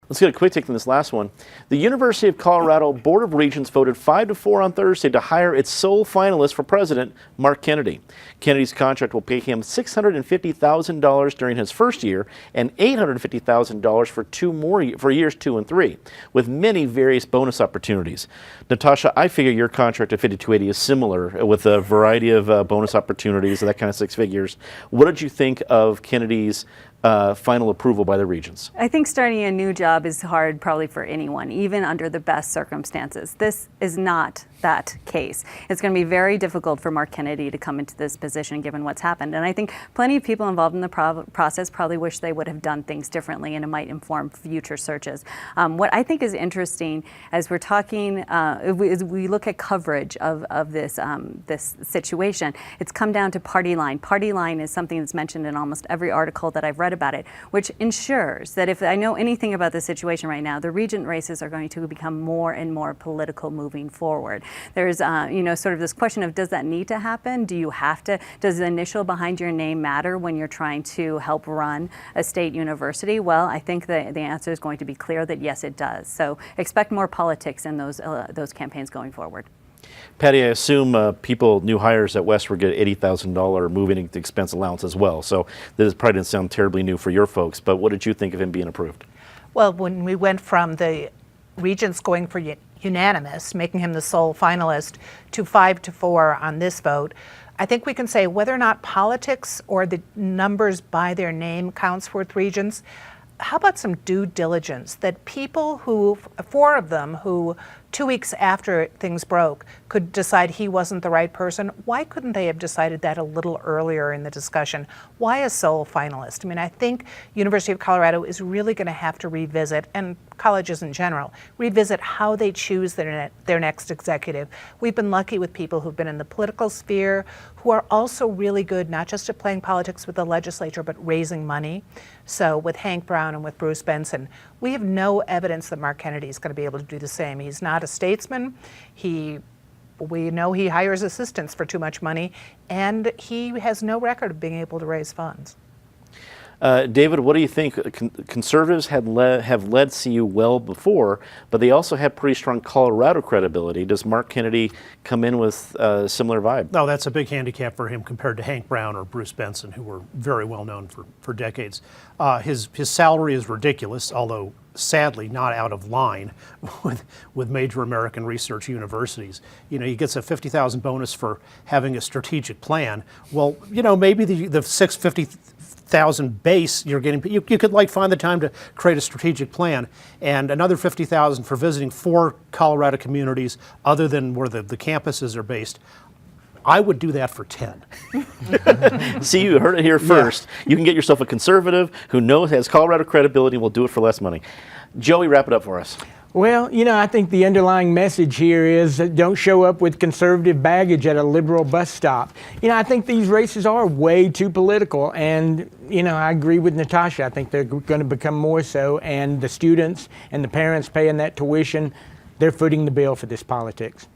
Let's get a quick take on this last one. The University of Colorado Board of Regents voted 5-4 on Thursday to hire its sole finalist for president, Mark Kennedy. Kennedy's contract will pay him $650,000 during his first year and $850,000 for years 2 and 3, with many various bonus opportunities. Natasha, I figure your contract at 5280 is similar with a variety of bonus opportunities, that kind of 6 figures. What did you think of Kennedy's final approval by the Regents? I think starting a new job is hard probably for anyone, even under the best circumstances. This is not that case. It's going to be very difficult for Mark Kennedy to come into this position given what's happened. And I think plenty of people involved in the process probably wish they would have done things differently, and it might inform future searches. What I think is interesting as we're talking, as we look at coverage of this, this situation, it's come down to party line. Party line is something that's mentioned in almost every article that I've read about it, which ensures that if I know anything about the situation right now, the regent races are going to become more and more political moving forward. There's, you know, sort of this question of, does that need to happen? Do you have to? Does the initial behind your name matter when you're trying to help run a state university? Well, I think the answer is going to be clear that yes, it does. So expect more politics in those campaigns going forward. Patty, I assume new hires at West will get $80,000 moving expense allowance as well. So this probably didn't sound terribly new for your folks, but what did you think of him being approved? Well, when we went from the Regents going for unanimous, making him the sole finalist, to 5-4 on this vote, I think we can say whether or not politics or the numbers by their name counts with Regents, how about some due diligence that people who, 4 of them who 2 weeks after things broke could decide he wasn't the right person? Why couldn't they have decided that a little earlier in the discussion? Why a sole finalist? I mean, I think University of Colorado is really going to have to revisit, and colleges in general, revisit how they choose their next executive. We've been lucky with people who've been in the political sphere, who are also really good, not just at playing politics with the legislature, but raising money. So with Hank Brown and with Bruce Benson, we have no evidence that Mark Kennedy is going to be able to do the same. He's not a statesman. We know he hires assistants for too much money, and he has no record of being able to raise funds. David, what do you think? Conservatives have led CU well before, but they also have pretty strong Colorado credibility. Does Mark Kennedy come in with a similar vibe? No, that's a big handicap for him compared to Hank Brown or Bruce Benson, who were very well known for decades. His salary is ridiculous, although sadly not out of line with major American research universities. You know, he gets a $50,000 bonus for having a strategic plan. Well, you know, maybe the $650,000 base you're getting, you could like find the time to create a strategic plan, and another $50,000 for visiting 4 Colorado communities other than where the campuses are based. I would do that for 10. See, you heard it here first. Yeah. You can get yourself a conservative who has Colorado credibility and will do it for less money. Joey, wrap it up for us. Well, you know, I think the underlying message here is that don't show up with conservative baggage at a liberal bus stop. You know, I think these races are way too political, and, you know, I agree with Natasha. I think they're going to become more so, and the students and the parents paying that tuition, they're footing the bill for this politics.